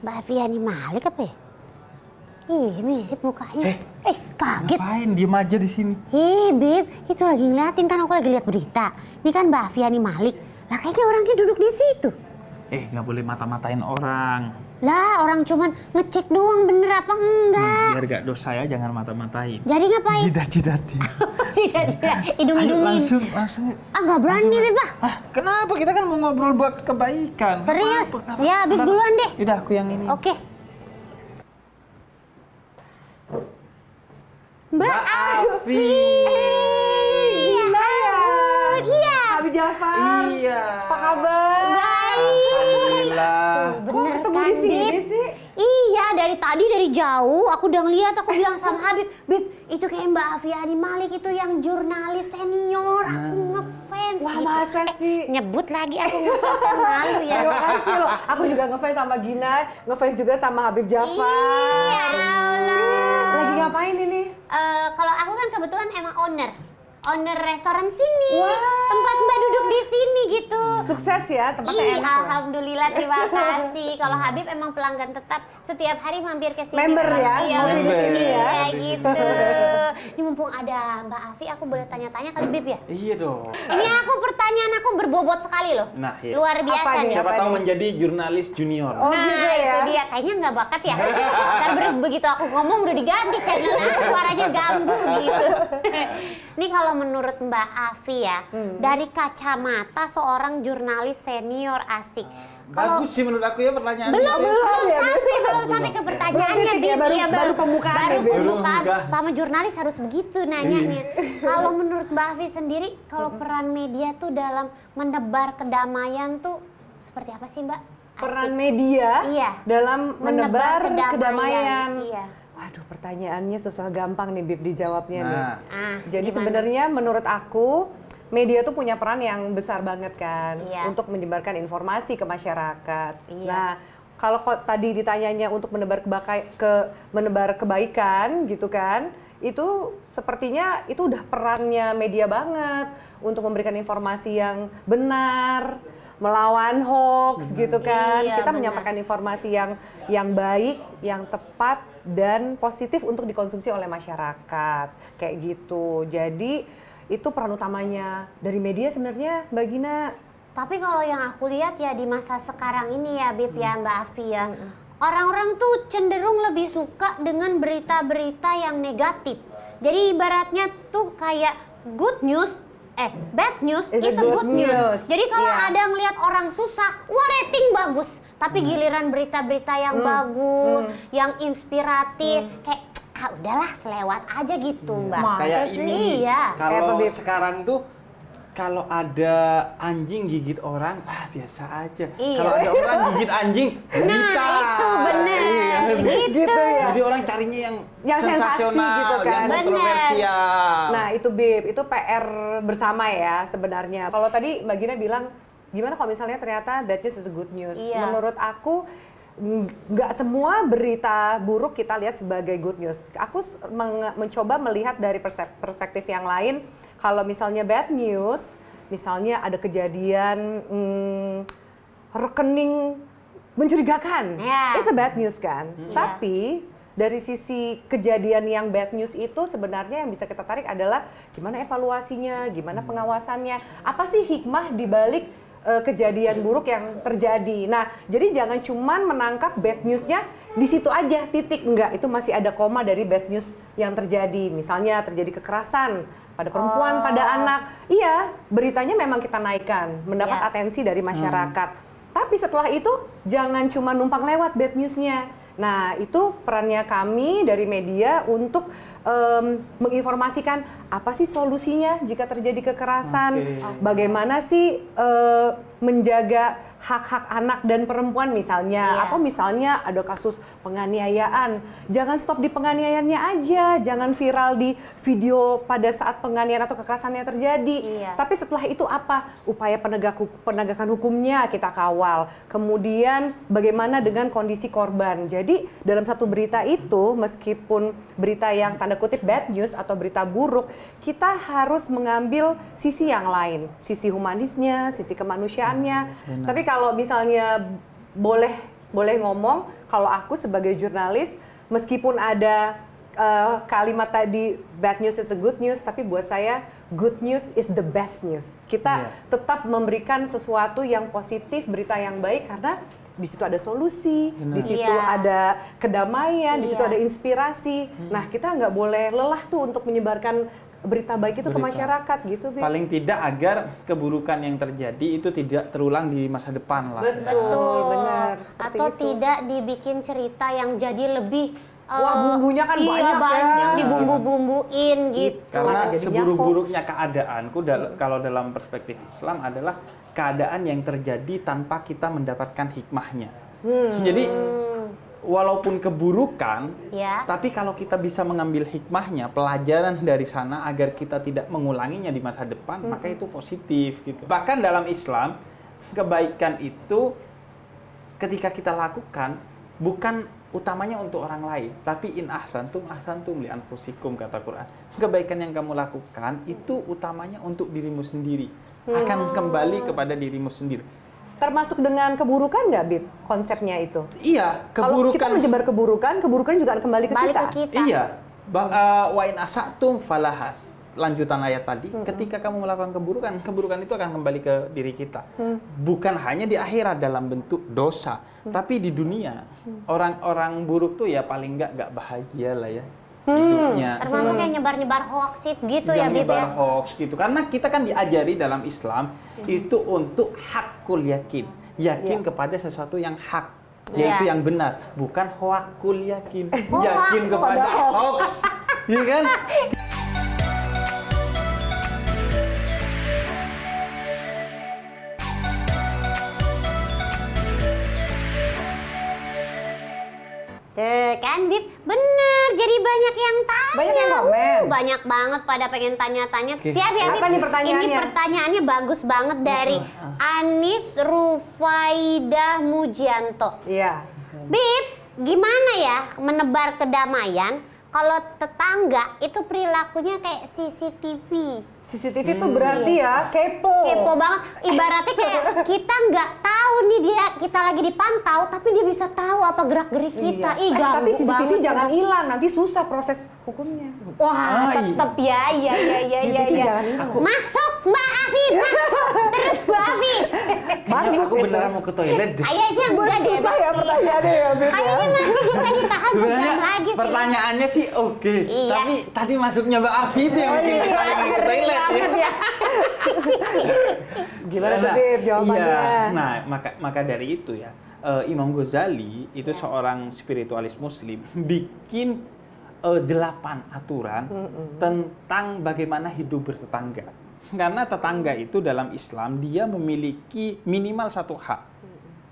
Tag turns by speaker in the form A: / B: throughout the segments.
A: Mbak Afiani Malik apa ya? Ih, mirip mukanya. Kaget.
B: Ngapain diem aja di sini?
A: Beb, itu lagi ngeliatin kan, aku lagi lihat berita. Ini kan Mbak Afiani Malik. Lah kayaknya orangnya duduk di situ.
B: Nggak boleh mata-matain orang.
A: Lah, orang cuman ngecek doang bener apa enggak.
B: Biar gak dosa ya, jangan mata-matain.
A: Jadi ngapain?
B: Jidat-jidatin.
A: Jidat-jidat,
B: Ayo
A: hidung-hidungin.
B: langsung.
A: Nggak berani, Beb.
B: Kenapa? Kita kan mau ngobrol buat kebaikan.
A: Serius?
B: Apa?
A: Ya, Beb duluan deh.
B: Udah, aku yang ini.
A: Oke. Mbak Afi.
C: Gila ya.
A: Iya.
C: Habib Jafar.
B: Iya.
C: Apa kabar?
A: Baik.
B: Alhamdulillah.
C: Kok
A: Bener
C: ketemu
A: kan,
C: di sini
A: Beb?
C: sih?
A: Iya, dari tadi dari jauh aku udah ngeliat, aku bilang sama Habib, Beb, itu kayak Mbak Afiani Malik itu yang jurnalis senior, aku ngefans.
C: Wah,
A: gitu.
C: masa sih?
A: Nyebut lagi aku ngefans kan malu ya.
C: Terima kasih loh. Aku juga ngefans sama Gina, ngefans juga sama Habib Jafar.
A: Iya Allah.
C: Lagi ngapain ini?
A: Kalau aku kan kebetulan emang owner restoran sini.
C: Wah.
A: Tempat Mbak duduk di sini gitu.
C: Sukses ya, tempatnya
A: Ih,
C: enak loh.
A: alhamdulillah, terima kasih. Kalau Habib emang pelanggan tetap, setiap hari mampir ke sini.
C: Member
A: memang.
C: ya,
A: Iya,
C: ngopi
B: di sini ya.
A: Iya gitu. Ini mumpung ada Mbak Afi, aku boleh tanya-tanya kali Bib ya?
B: Iya dong.
A: Ini pertanyaan aku berbobot sekali loh.
B: Nah, iya.
A: Luar biasa
C: Apa nih?
A: nih.
B: Siapa
C: Apa
B: tahu
C: nih?
B: menjadi jurnalis junior.
C: Oh,
A: Nah,
C: gitu ya.
A: itu dia. Kayaknya nggak bakat ya. Ntar begitu aku ngomong udah diganti channelnya, suaranya ganggu gitu. Nih kalau menurut Mbak Afi ya, dari kacamata seorang jurnalis senior asik.
B: Bagus sih menurut aku ya pertanyaan.
A: Belum
C: ya,
A: sampai ke pertanyaannya,
C: Belum titik ya,
A: Bib.
C: baru pembukaan
A: baru
C: ya, Bib.
A: pembukaan.
B: Baru,
A: Sama jurnalis harus begitu nanyanya. Kalau menurut Mbak Afi sendiri, kalau peran media tuh dalam menebar kedamaian tuh seperti apa sih, Mbak?
C: Peran
A: Asik.
C: media
A: Iya.
C: dalam menebar kedamaian.
A: Iya.
C: Waduh, pertanyaannya susah gampang nih Bib dijawabnya nih.
B: Nah,
C: Jadi
A: Gimana?
C: sebenarnya menurut aku media tuh punya peran yang besar banget kan
A: Iya.
C: untuk menyebarkan informasi ke masyarakat.
A: Iya.
C: Nah, kalau tadi ditanyanya untuk menebar kebaikan gitu kan, itu sepertinya itu udah perannya media banget untuk memberikan informasi yang benar, melawan hoax gitu kan.
A: Iya,
C: Kita
A: benar.
C: menyampaikan informasi yang baik, yang tepat dan positif untuk dikonsumsi oleh masyarakat. Kayak gitu. Jadi itu peran utamanya dari media sebenarnya, Mbak Gina.
A: Tapi kalau yang aku lihat ya di masa sekarang ini ya, Bib ya, Mbak Afi ya, orang-orang tuh cenderung lebih suka dengan berita-berita yang negatif. Jadi ibaratnya tuh kayak bad news is a good news. Jadi kalau
C: Iya.
A: ada ngelihat orang susah, wah rating bagus. Tapi giliran berita-berita yang bagus, yang inspiratif, kayak udahlah selewat aja gitu, Mbak.
C: Masa
B: kayak
C: sih?
B: ini.
A: Iya.
C: Kayak apa,
B: Kalau
C: Bib?
B: sekarang tuh kalau ada anjing gigit orang, biasa aja.
A: Iya.
B: Kalau ada orang gigit anjing, berita.
A: Nah, itu bener.
B: Iya,
C: Gitu ya.
B: Jadi orang carinya yang
C: Yang sensasi
B: sensasional,
C: gitu kan.
B: yang
A: Bener.
B: kontroversial.
C: Nah itu Bib, itu PR bersama ya sebenarnya. Kalau tadi Mbak Gina bilang, gimana kalau misalnya ternyata bad news is a good news?
A: Iya.
C: Menurut aku, nggak semua berita buruk kita lihat sebagai good news. Aku mencoba melihat dari perspektif yang lain. Kalau misalnya bad news, misalnya ada kejadian rekening mencurigakan,
A: Ya.
C: it's a bad news kan.
A: Iya.
C: Tapi dari sisi kejadian yang bad news itu sebenarnya yang bisa kita tarik adalah gimana evaluasinya, gimana pengawasannya, apa sih hikmah di balik kejadian buruk yang terjadi. Nah, jadi jangan cuman menangkap bad news-nya di situ aja, titik. Enggak, itu masih ada koma dari bad news yang terjadi. Misalnya terjadi kekerasan pada perempuan, pada anak. Iya, beritanya memang kita naikkan, mendapat
A: Ya.
C: atensi dari masyarakat. Tapi setelah itu jangan cuma numpang lewat bad news-nya. Nah, itu perannya kami dari media untuk menginformasikan apa sih solusinya jika terjadi kekerasan, bagaimana sih menjaga hak-hak anak dan perempuan misalnya,
A: Iya.
C: atau misalnya ada kasus penganiayaan, jangan stop di penganiayaannya aja, jangan viral di video pada saat penganiayaan atau kekerasannya terjadi.
A: Iya.
C: Tapi setelah itu apa? Upaya penegakan hukumnya kita kawal. Kemudian bagaimana dengan kondisi korban. Jadi dalam satu berita itu, meskipun berita yang tanda kutip bad news atau berita buruk, kita harus mengambil sisi yang lain, sisi humanisnya, sisi kemanusiaannya. Tapi kalau misalnya boleh boleh ngomong kalau aku sebagai jurnalis, meskipun ada kalimat tadi bad news is a good news, tapi buat saya good news is the best news. Kita tetap memberikan sesuatu yang positif, berita yang baik, karena di situ ada solusi, di situ ada kedamaian, di situ ada inspirasi. Nah, kita nggak boleh lelah tuh untuk menyebarkan berita baik itu ke masyarakat gitu, Bib.
B: Paling tidak agar keburukan yang terjadi itu tidak terulang di masa depan lah.
C: Betul, benar. Seperti
A: Atau
C: itu.
A: tidak dibikin cerita yang jadi lebih
C: Wah, bumbunya kan
A: iya,
C: banyak ya.
A: dibumbu-bumbuin gitu.
B: Karena
C: Jadinya
B: seburuk-buruknya keadaanku kalau dalam perspektif Islam adalah keadaan yang terjadi tanpa kita mendapatkan hikmahnya. Jadi walaupun keburukan, tapi kalau kita bisa mengambil hikmahnya, pelajaran dari sana agar kita tidak mengulanginya di masa depan, maka itu positif gitu. Bahkan dalam Islam, kebaikan itu ketika kita lakukan bukan utamanya untuk orang lain, tapi in ahsantum li anfusikum, kata Quran. Kebaikan yang kamu lakukan itu utamanya untuk dirimu sendiri, akan kembali kepada dirimu sendiri.
C: Termasuk dengan keburukan nggak, Bib? Konsepnya itu?
B: Iya,
C: Kalau kita
B: keburukan.
C: menyebar keburukan juga akan kembali ke
A: Balik
C: kita.
A: ke kita.
B: Iya, wa in asatum falahas. Lanjutan ayat tadi, ketika kamu melakukan keburukan itu akan kembali ke diri kita. Bukan hanya di akhirat dalam bentuk dosa, tapi di dunia. Orang-orang buruk tuh ya paling nggak bahagia lah ya hidupnya.
A: Termasuk yang nyebar-nyebar hoax gitu ya,
B: Yang
A: Bib
B: nyebar
A: ya.
B: hoax gitu. Karena kita kan diajari dalam Islam itu untuk hakul yakin. Yakin kepada sesuatu yang hak, yaitu yang benar, bukan hoakul yakin. Yakin kepada hoax. Iya kan?
A: Tuh kan, Bib, bener. Jadi banyak yang tanya.
C: Banyak yang komen.
A: Banyak banget pada pengen tanya-tanya.
B: Oke.
A: Siap ya, Bib?
C: Apa nih pertanyaannya?
A: Ini pertanyaannya bagus banget dari Anis Rufaidah Mujianto.
C: Iya.
A: Bib, gimana ya menebar kedamaian kalau tetangga itu perilakunya kayak CCTV?
C: CCTV itu berarti ya kepo.
A: Kepo banget. Ibaratnya kayak kita nggak tahu nih kita lagi dipantau, tapi dia bisa tahu apa gerak-gerik kita.
C: Iya.
A: Ih, ganggu
C: Tapi CCTV
A: banget.
C: jangan hilang, nanti susah proses hukumnya.
A: Wah,
B: iya.
A: tetep ya, iya.
C: CCTV jangan hilang.
A: Masuk Mbak Afi, masuk terus Mbak Afi.
B: Kayaknya aku beneran mau ke toilet deh.
A: Kayaknya enggak deh.
C: Susah ya pertanyaannya ya, Bib.
A: Kayaknya masih bisa ditahan
B: Sebenarnya
A: sejam lagi sih.
B: pertanyaannya sih oke,
A: Iya.
B: tapi tadi masuknya Mbak Afi itu yang bikin saya mau ke toilet ya.
C: Gimana tuh,
B: Nah,
C: Bib, jawabannya?
B: Iya. Nah, maka dari itu ya, Imam Ghazali itu seorang spiritualis muslim bikin 8 aturan tentang bagaimana hidup bertetangga. Karena tetangga itu dalam Islam dia memiliki minimal 1 hak.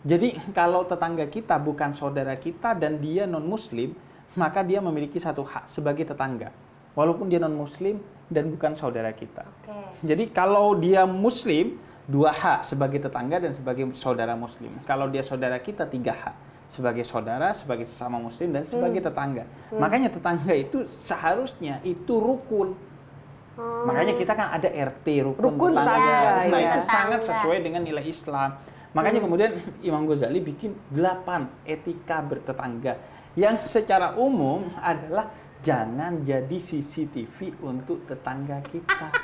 B: Jadi kalau tetangga kita bukan saudara kita dan dia non-muslim, maka dia memiliki 1 hak sebagai tetangga. Walaupun dia non-muslim dan bukan saudara kita. Jadi kalau dia muslim, 2 hak sebagai tetangga dan sebagai saudara muslim. Kalau dia saudara kita, 3 hak. Sebagai saudara, sebagai sesama muslim, dan sebagai tetangga. Makanya tetangga itu seharusnya itu rukun. Makanya kita kan ada RT, rukun tetangga.
C: tetangga,
B: Nah,
C: iya.
B: itu sangat
A: Tetangga.
B: sesuai dengan nilai Islam. Makanya kemudian Imam Ghazali bikin 8 etika bertetangga. Yang secara umum adalah jangan jadi CCTV untuk tetangga kita.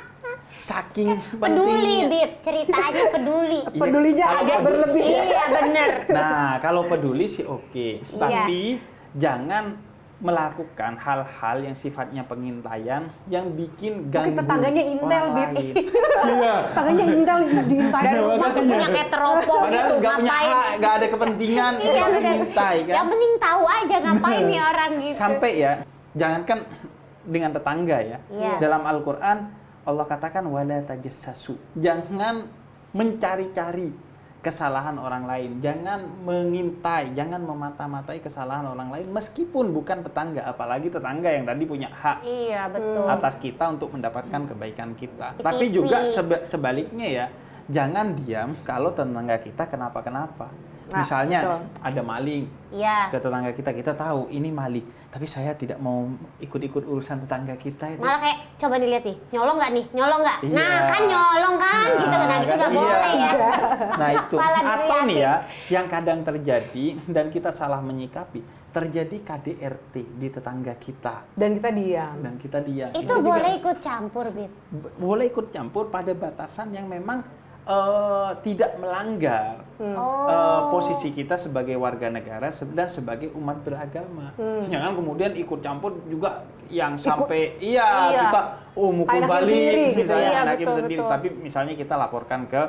B: Saking
A: Peduli,
B: pentingnya.
A: Bib. Ceritanya peduli.
B: Iya,
C: Pedulinya
B: kalau
C: agak
B: peduli-
C: berlebih ya.
A: Iya, bener.
B: Nah, kalau peduli sih oke.
A: Iya.
B: Tapi jangan melakukan hal-hal yang sifatnya pengintaian yang bikin ganggu
C: tetangganya intel,
B: orang
C: Bib.
B: lain. Iya.
C: Tangannya intel diintai.
A: Dari rumah tuh punya kayak teropong
B: Padahal
A: gitu,
B: nggak punya
A: ngapain?
B: hak, nggak ada kepentingan
A: Iya,
B: untuk
A: bener.
B: dimintai kan.
A: Yang penting tahu aja ngapain nih orang gitu.
B: Sampai ya, jangankan dengan tetangga ya.
A: Iya.
B: Dalam Al-Qur'an Allah katakan wala tajassasu. Jangan mencari-cari kesalahan orang lain, jangan mengintai, jangan memata-matai kesalahan orang lain meskipun bukan tetangga, apalagi tetangga yang tadi punya hak
A: Iya, betul.
B: atas kita untuk mendapatkan kebaikan kita.
A: Titipi.
B: Tapi juga sebaliknya ya, jangan diam kalau tetangga kita kenapa-kenapa.
C: Nah,
B: Misalnya
C: betul.
B: ada maling
A: Iya.
B: ke tetangga kita tahu ini maling, tapi saya tidak mau ikut-ikut urusan tetangga kita.
A: Malah kayak coba dilihat nih, nyolong nggak nih? Nyolong nggak?
B: Iya.
A: Nah, kan nyolong kan gitu. Nah, gitu nggak
B: iya.
A: boleh ya.
B: Nah itu,
A: Malah
B: atau nih
A: diliatin.
B: ya, yang kadang terjadi dan kita salah menyikapi, terjadi KDRT di tetangga kita
C: Dan kita diam.
B: dan kita diam.
A: Itu
B: juga
A: boleh ikut campur, Bib.
B: boleh ikut campur pada batasan yang memang tidak melanggar posisi kita sebagai warga negara dan sebagai umat beragama. Jangan kemudian ikut campur juga yang sampai
A: Iya.
B: kita mukul
C: Kayak hakim
B: balik
C: sendiri gitu
B: misalnya
A: ya. Iya,
B: hakim
A: betul,
B: sendiri,
A: betul.
B: tapi misalnya kita laporkan ke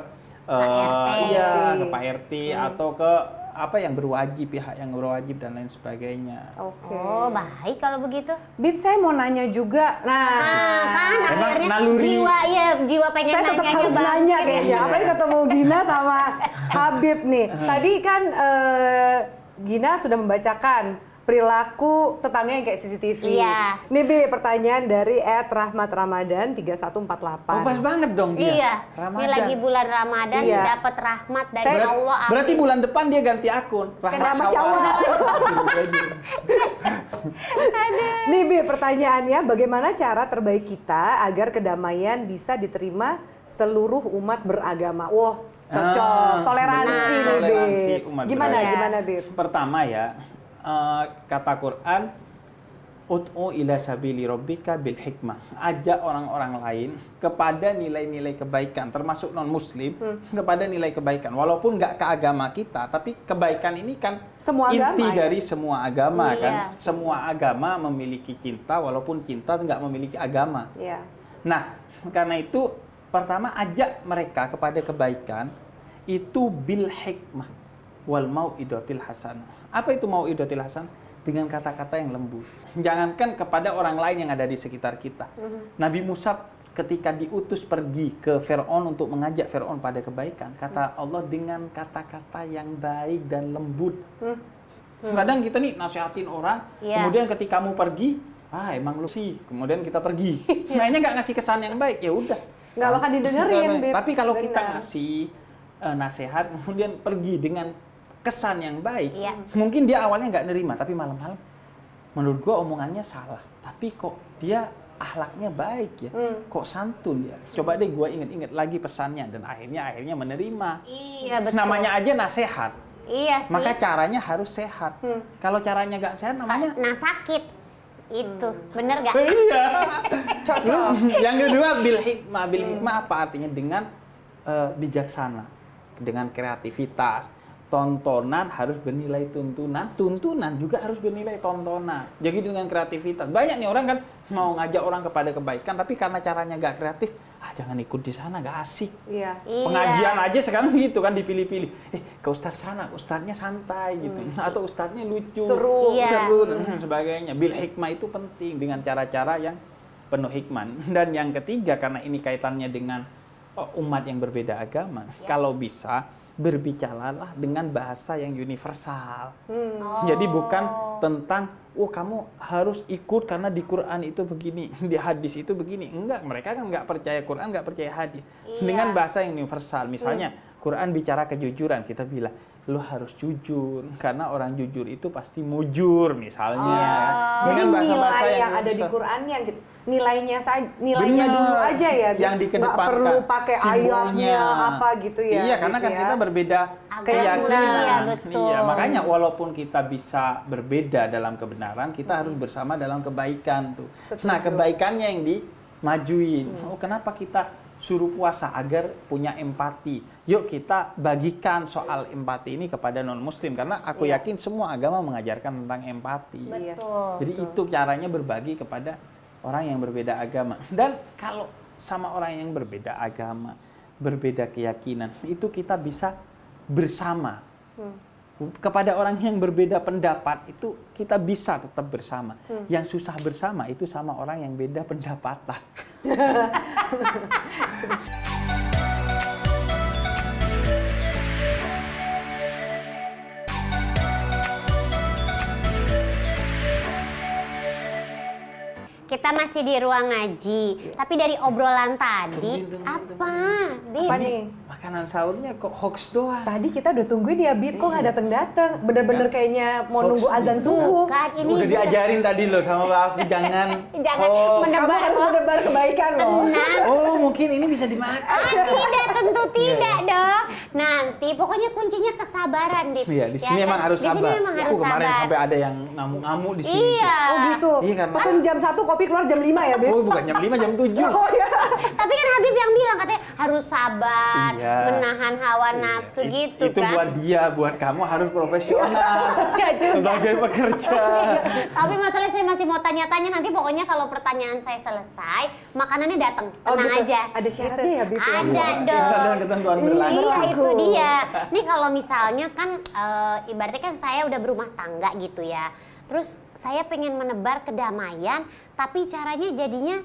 A: RT.
B: iya,
C: sih.
B: ke Pak RT atau ke apa yang berwajib, pihak yang berwajib dan lain sebagainya.
C: Oke.
A: Oh, baik kalau begitu.
C: Bib, saya mau nanya juga.
A: Nah, kan
B: Emang
A: akhirnya
B: naluri.
A: jiwa pengen
C: Saya tetap
A: nanyanya
C: harus
A: bangkit
C: nanya
A: ya.
C: kayaknya.
B: Iya.
C: Apalagi ketemu Gina sama Habib nih. Tadi kan Gina sudah membacakan perilaku tetangga yang kayak CCTV.
A: Iya.
C: Nih Bi, pertanyaan dari @rahmatramadan 3148.
B: Oh, pas banget dong dia.
A: Iya. Ini
B: Ramadan.
A: lagi bulan Ramadan
C: Iya.
A: dapat rahmat dari
C: Saya-
A: Allah. Amin.
B: Berarti bulan depan dia ganti akun.
C: Rahmat Syawal. Nih Bi, pertanyaannya bagaimana cara terbaik kita agar kedamaian bisa diterima seluruh umat beragama? Wah, cocok. Toleransi
A: Nah.
C: nih Bi.
B: Toleransi umat
C: Gimana
A: beragama.
C: gimana Bib?
B: Pertama ya, kata Quran, Ud'u ila sabili rabbika bil hikmah. Ajak orang-orang lain kepada nilai-nilai kebaikan, termasuk non-muslim, kepada nilai kebaikan. Walaupun nggak ke agama kita, tapi kebaikan ini kan
C: Semua
B: inti
C: agama, ya?
B: dari semua agama
A: Iya.
B: kan. Semua agama memiliki cinta, walaupun cinta nggak memiliki agama.
C: Iya.
B: Nah, karena itu pertama ajak mereka kepada kebaikan itu bil hikmah wal mau'idatil hasanah. Apa itu mau'idatil hasanah? Dengan kata-kata yang lembut. Jangankan kepada orang lain yang ada di sekitar kita. Nabi Musa ketika diutus pergi ke Fir'aun untuk mengajak Fir'aun pada kebaikan, kata Allah dengan kata-kata yang baik dan lembut. Kadang kita nih nasihatin orang,
A: Iya.
B: kemudian ketika kamu pergi, emang lu sih, kemudian kita pergi. Mainnya nggak ngasih kesan yang baik, ya udah.
C: Nggak bakal didengerin, Bib.
B: Tapi kalau kita
C: Benar.
B: ngasih nasihat, kemudian pergi dengan kesan yang baik,
A: Iya.
B: mungkin dia awalnya nggak nerima, tapi malam-malam, menurut gua omongannya salah, tapi kok dia akhlaknya baik ya, kok santun ya. Coba deh gua inget-inget lagi pesannya dan akhirnya menerima.
A: Iya, betul.
B: Namanya aja nasihat,
A: Iya sih.
B: maka caranya harus sehat. Kalau caranya nggak sehat, namanya
A: Nah, sakit. Itu. Bener gak?
B: iya.
C: Cocok.
B: Yang kedua bil hikmah. Bil hikmah apa artinya? Dengan bijaksana, dengan kreativitas. Tontonan harus bernilai tuntunan, tuntunan juga harus bernilai tontonan. Jadi dengan kreativitas. Banyak nih orang kan mau ngajak orang kepada kebaikan, tapi karena caranya nggak kreatif, jangan ikut di sana, nggak asik.
C: Iya.
A: Iya.
B: Pengajian aja sekarang gitu kan dipilih-pilih. Ke ustadz sana, ustadznya santai gitu. Atau ustadznya lucu,
C: Seru.
A: Iya.
B: seru dan sebagainya. Bil hikmah itu penting dengan cara-cara yang penuh hikmah. Dan yang ketiga, karena ini kaitannya dengan umat yang berbeda agama, kalau bisa berbicaralah dengan bahasa yang universal. Jadi bukan tentang kamu harus ikut karena di Quran itu begini, di hadis itu begini. Enggak, mereka kan nggak percaya Quran, nggak percaya hadis.
A: Iya.
B: Dengan bahasa yang universal. Misalnya Quran bicara kejujuran, kita bilang lo harus jujur karena orang jujur itu pasti mujur misalnya.
C: Jadi
B: Dengan bahasa-bahasa
C: nilai yang ada di
B: universal.
C: Quran yang nilainya saja, nilainya
B: Benar.
C: dulu aja ya, Bib.
B: Yang dikedepankan,
C: Nggak perlu pakai
B: simbolnya.
C: ayatnya apa gitu ya.
B: Iya, karena
C: Bib,
B: kan
C: ya.
B: kita berbeda
A: Agama,
B: keyakinan.
A: iya, betul.
B: Iya, makanya walaupun kita bisa berbeda dalam kebenaran, kita harus bersama dalam kebaikan tuh.
C: Setuju.
B: Nah, kebaikannya yang dimajuin. Kenapa kita suruh puasa agar punya empati? Yuk kita bagikan soal empati ini kepada non-muslim karena aku
C: Iya.
B: yakin semua agama mengajarkan tentang empati.
C: Yes.
A: Betul.
B: Jadi itu caranya berbagi kepada orang yang berbeda agama. Dan kalau sama orang yang berbeda agama, berbeda keyakinan, itu kita bisa bersama. Kepada orang yang berbeda pendapat, itu kita bisa tetap bersama. Yang susah bersama itu sama orang yang beda pendapatan.
A: kita masih di ruang ngaji. Tapi dari obrolan tadi,
B: Tungguin.
A: apa? Bib?
C: Apa nih?
B: Makanan sahurnya kok hoax doang.
C: Tadi kita udah tungguin ya Bib, kok nggak dateng-dateng? Bener-bener kayaknya mau
B: Hoax
C: nunggu azan
B: nih.
C: subuh.
A: Kan ini
B: Udah diajarin tadi loh sama Mbak Afi, jangan
A: Jangan
B: hoax.
A: menebar
C: Kamu harus menebar kebaikan loh.
A: tenang.
B: Oh, mungkin ini bisa dimakan.
A: Tidak, tentu tidak dong. Nanti pokoknya kuncinya kesabaran, Bib.
B: Iya, di
A: Ya
B: sini
A: kan?
B: emang harus
A: Di sini
B: sabar.
A: emang
B: Aku
A: harus
B: kemarin
A: sabar.
B: sampai ada yang ngamuk-ngamuk di sini.
A: Iya.
C: Oh gitu?
B: Iya, karena-
C: Pesen jam 1, kopi keluar jam 5 ya Bib?
B: Oh, bukan jam 5, jam 7.
C: Oh iya.
A: Tapi kan Habib yang bilang katanya harus sabar,
B: Iya.
A: menahan hawa nafsu gitu
B: Itu
A: kan.
B: buat dia, buat kamu harus profesional.
C: Nggak juga.
B: Sebagai pekerja.
A: Tapi masalahnya saya masih mau tanya-tanya, nanti pokoknya kalau pertanyaan saya selesai, makanannya datang.
C: Oh
A: Tenang
C: gitu.
A: aja.
C: Ada syaratnya ya Bib?
A: Ada
B: Iya,
A: dong.
B: syarat dan ketentuan berlaku.
A: Iya, itu
C: Berlaku.
A: dia. Nih kalau misalnya kan ibaratnya kan saya udah berumah tangga gitu ya. Terus saya pengen menebar kedamaian, tapi caranya jadinya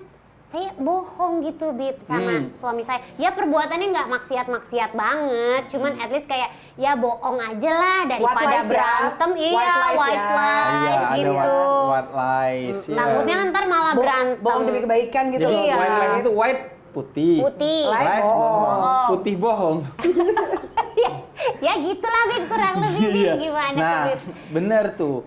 A: saya bohong gitu Bib sama suami saya. Ya perbuatannya nggak maksiat-maksiat banget, cuman at least kayak ya bohong aja lah daripada
C: lies ya.
A: berantem. Iya,
C: White
A: white
C: lies ya.
A: lies
B: Iya, ada
A: gitu.
B: white lies. Ya.
A: Takutnya ntar malah berantem.
C: Bohong demi kebaikan gitu.
B: Jadi
A: Iya.
B: white lies itu white putih.
A: Putih.
C: Lies
B: Lies
C: bohong.
B: bohong. Putih bohong.
A: Ya gitulah Bib, kurang lebih Bib.
B: Iya.
A: Gimana
B: Nah,
A: tuh Bib?
B: bener tuh.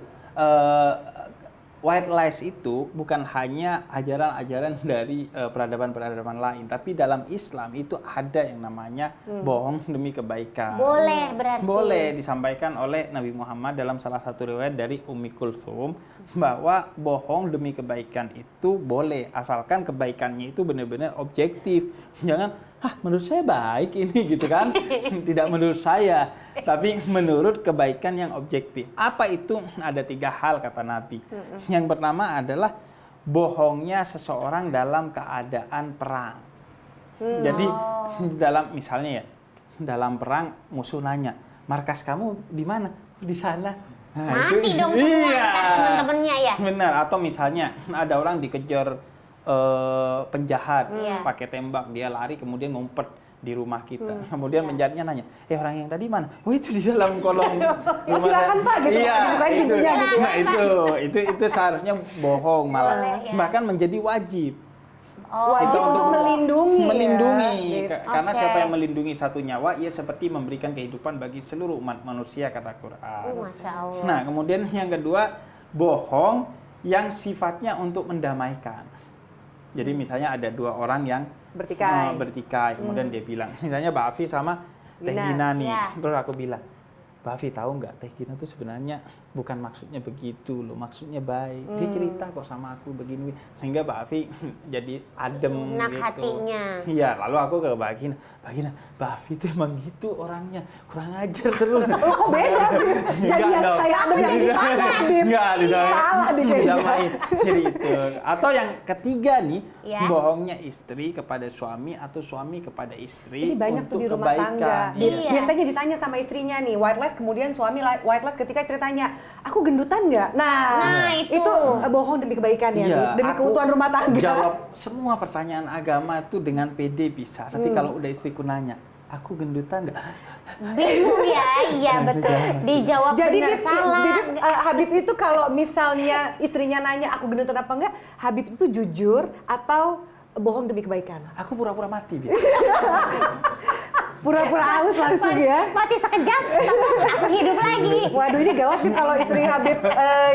B: White lies itu bukan hanya ajaran-ajaran dari peradaban-peradaban lain, tapi dalam Islam itu ada yang namanya bohong demi kebaikan.
A: Boleh berarti.
B: Boleh disampaikan oleh Nabi Muhammad dalam salah satu riwayat dari Ummi Kulthum bahwa bohong demi kebaikan itu boleh asalkan kebaikannya itu benar-benar objektif. Jangan, menurut saya baik ini gitu kan. Tidak menurut saya, tapi menurut kebaikan yang objektif. Apa itu? Ada 3 hal kata Nabi. Yang pertama adalah bohongnya seseorang dalam keadaan perang. Jadi dalam misalnya ya, dalam perang musuh nanya, markas kamu di mana? Di sana. Nah,
A: Mati dong semua
B: Iya.
A: ntar temen-temennya ya.
B: Benar. Atau misalnya ada orang dikejar penjahat
A: Iya.
B: pakai tembak, dia lari kemudian ngumpet di rumah kita. Kemudian penjahatnya nanya, orang yang tadi mana? Oh itu di dalam kolong.
C: Oh, silakan Pak, gitu.
B: Iya,
C: Dibukain
B: itu.
C: pintunya gitu.
B: Nah, itu seharusnya bohong malah.
A: Boleh, ya.
B: Bahkan menjadi wajib.
A: Oh,
C: Wajib
B: Itu
C: untuk melindungi.
B: Melindungi,
C: Ya.
B: karena
A: Oke.
B: siapa yang melindungi satu nyawa, ia seperti memberikan kehidupan bagi seluruh umat manusia, kata Quran.
A: Masya Allah.
B: Nah, kemudian yang kedua, bohong yang sifatnya untuk mendamaikan. Jadi misalnya ada 2 orang yang
C: Bertikai.
B: bertikai, kemudian dia bilang, misalnya Mbak Afi sama Teh
C: Gina.
B: Gina nih,
A: Iya.
B: terus aku bilang, Mbak Afi tahu nggak Teh Gina tuh sebenarnya bukan maksudnya begitu loh, maksudnya baik. Dia cerita kok sama aku begini, sehingga Mbak Afi jadi adem
A: Lunak
B: gitu.
A: hatinya.
B: Iya, lalu aku ke Mbak Gina, Mbak Afi tuh emang gitu orangnya, kurang ajar terus.
C: Oh, kok beda, Bib? Jadi
B: Enggak
C: yang
B: dong.
C: saya adem yang dipanas, Bib.
B: Enggak,
C: Salah deh kayaknya.
B: didamai. Jadi itu. Atau yang ketiga nih,
A: Ya.
B: bohongnya istri kepada suami atau suami kepada istri
C: Ini banyak tuh
B: untuk
C: di rumah tangga.
B: kebaikan.
A: Iya.
C: Biasanya ditanya sama istrinya nih, white lies, kemudian suami white lies ketika istri tanya, aku gendutan nggak?
A: Nah, itu.
C: bohong demi kebaikan ya,
B: Iya,
C: demi
B: aku
C: keutuhan rumah tangga.
B: jawab semua pertanyaan agama itu dengan pede bisa. Tapi kalau udah istriku nanya, aku gendutan nggak?
A: Bingung ya, iya betul. Dijawab
C: Jadi
A: benar
C: Bib,
A: salah.
C: Habib itu kalau misalnya istrinya nanya aku gendutan apa enggak, Habib itu jujur atau bohong demi kebaikan?
B: Aku pura-pura mati, Bi.
C: Pura-pura haus langsung ya.
A: Mati sekejap, aku hidup lagi.
C: Waduh, ini gawat Bib, kalau istri Habib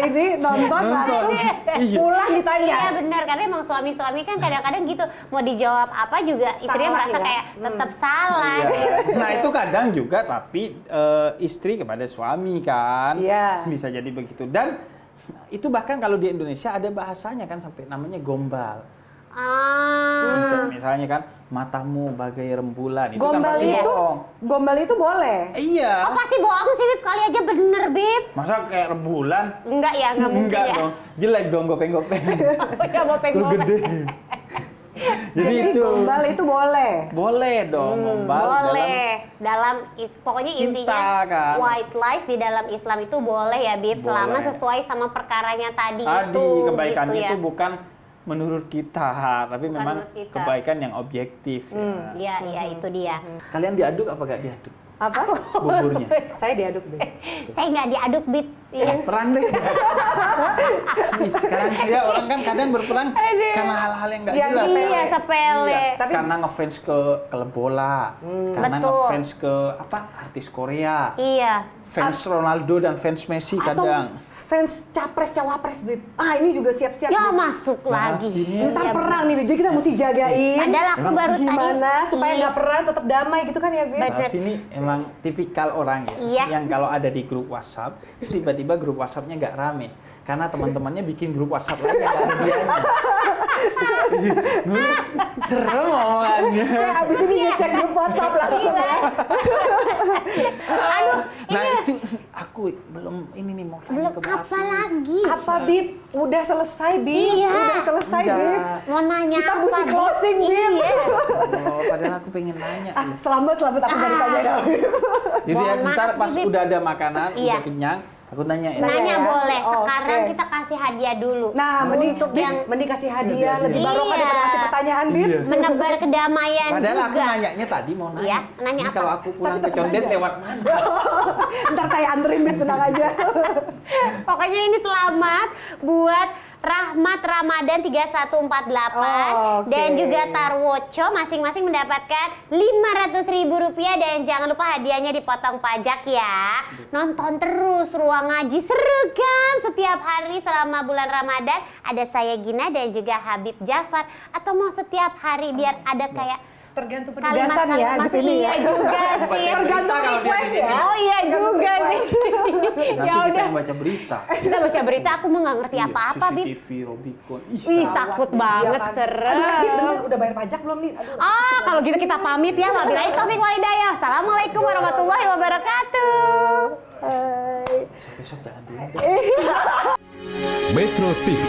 C: ini nonton langsung
B: Iya.
C: pulang ditanya.
A: Iya benar, karena emang suami-suami kan kadang-kadang gitu, mau dijawab apa juga istrinya
C: Salah
A: merasa
C: ya?
A: kayak tetap salah
B: Iya.
A: gitu.
B: Nah itu kadang juga tapi istri kepada suami kan
C: Iya.
B: bisa jadi begitu, dan itu bahkan kalau di Indonesia ada bahasanya kan sampai namanya gombal. Misalnya kan matamu bagai rembulan itu kan
C: Gombal
B: pasti
C: itu,
B: bohong.
C: gombal itu boleh.
B: Iya.
A: Oh pasti bohong sih Bib, kali aja bener Bib.
B: Masa kayak rembulan?
A: Enggak ya, nggak mungkin
B: Enggak
A: ya.
B: dong. Jelek dong gopeng-gopeng.
A: Ya mau
B: Terus gede. Jadi itu
C: gombal itu boleh.
B: boleh dong gombal
A: Boleh. Pokoknya
B: Cinta,
A: intinya
B: kan?
A: white lies di dalam Islam itu boleh ya Bib, selama
B: Boleh.
A: sesuai sama perkaranya tadi
B: dalam
A: itu.
B: kebaikannya
A: gitu ya.
B: itu bukan menurut kita, tapi
A: Bukan
B: memang
A: menurut kita.
B: kebaikan yang objektif. Ya.
A: Iya, itu dia.
B: Kalian diaduk apa gak diaduk?
C: Apa?
B: Buburnya.
C: Saya diaduk deh.
A: Saya nggak diaduk Bib. Iya.
B: Perang deh. Sekarang ya orang kan kadang berperang karena hal-hal yang nggak
C: Yang
B: jelas.
A: Iya, sepele.
C: Iya, tapi
B: Karena ngefans ke klub bola, karena
A: Betul.
B: ngefans ke artis Korea,
A: Iya.
B: fans Ronaldo dan fans Messi
C: atau
B: kadang.
C: fans capres cawapres, Bib. Ini juga siap-siap.
A: Ya
C: Bib.
A: masuk lagi.
B: ini
C: Ntar
A: Iya,
C: perang nih, Bib. Jadi kita mesti jagain.
A: Padahal aku baru tadi.
C: Gimana supaya
A: Iya.
C: nggak perang, tetap damai gitu kan ya, Bib?
A: Betul.
B: Raffi ini emang tipikal orang ya,
A: Iya.
B: yang kalau ada di grup WhatsApp, tiba-tiba grup WhatsApp-nya nggak rame. Karena teman-temannya bikin grup WhatsApp lagi nggak ada dianya. Serem omongannya.
C: Saya abis ini ngecek grup WhatsApp langsung ya.
A: Aduh,
B: Nah itu aku belum ini nih mau tanya
A: belum
B: ke Mbak
A: apa
B: Afi.
A: lagi?
C: Apa, Bib? Udah selesai, Bib.
A: Iya.
C: Udah selesai,
B: Udah.
C: Bib.
A: Mau nanya
C: Kita
A: apa?
C: mesti
A: Bib?
C: closing, Bib.
A: Iya.
B: Oh, padahal aku pengen nanya.
C: Selamat aku dari tanya.
B: Jadi
A: Mohon
B: ntar
A: maaf,
B: pas
A: Bib.
B: udah ada makanan,
A: Iya.
B: udah kenyang, aku nanya ya.
C: Nanya
A: Nanya
C: ya?
A: boleh.
C: Oke.
A: Sekarang kita kasih hadiah dulu.
C: Nah, mending
A: untuk yang
C: mending kasih hadiah
B: Iya.
C: lebih barokah daripada ngasih pertanyaan, Bib.
B: Iya.
A: menebar kedamaian
B: Padahal aku
A: juga.
B: nanyanya tadi mau nanya.
A: Iya, nanya
B: Ini
A: apa?
B: kalau aku pulang
C: Tapi
B: ke
C: tetep
B: Condet
C: aja.
B: lewat mana?
C: Ntar saya anterin, Bib, tenang aja.
A: Pokoknya ini selamat buat Rahmat Ramadan 3148
C: Oh, oke.
A: dan juga Tarwoco masing-masing mendapatkan Rp500.000 dan jangan lupa hadiahnya dipotong pajak ya. Nonton terus Ruang Ngaji, seru kan? Setiap hari selama bulan Ramadan ada saya Gina dan juga Habib Jafar, atau mau setiap hari biar ada kayak
C: Tergantung penugasan ya
A: kalimat-kalimat
C: di sini
A: iya
C: ya.
A: juga sih.
C: Tergantung
B: Kalau dia
C: request
B: di sini.
C: ya.
A: Oh iya juga sih.
B: Nanti
A: Ya
B: kita
A: udah.
B: yang baca berita.
A: Kita baca berita, aku mau nggak ngerti
B: Iya,
A: apa-apa, Bib.
B: CCTV, Robicon.
A: Ih, takut banget,
C: Iya kan?
A: serem.
C: Aduh, Bib, bentar, udah bayar pajak belum nih? Aduh.
A: Kalau gitu kita pamit ya. Wabillahi taufiq wal hidayah. Assalamualaikum warahmatullahi wabarakatuh.
C: Hai.
B: Besok jangan diundang.
D: Metro TV,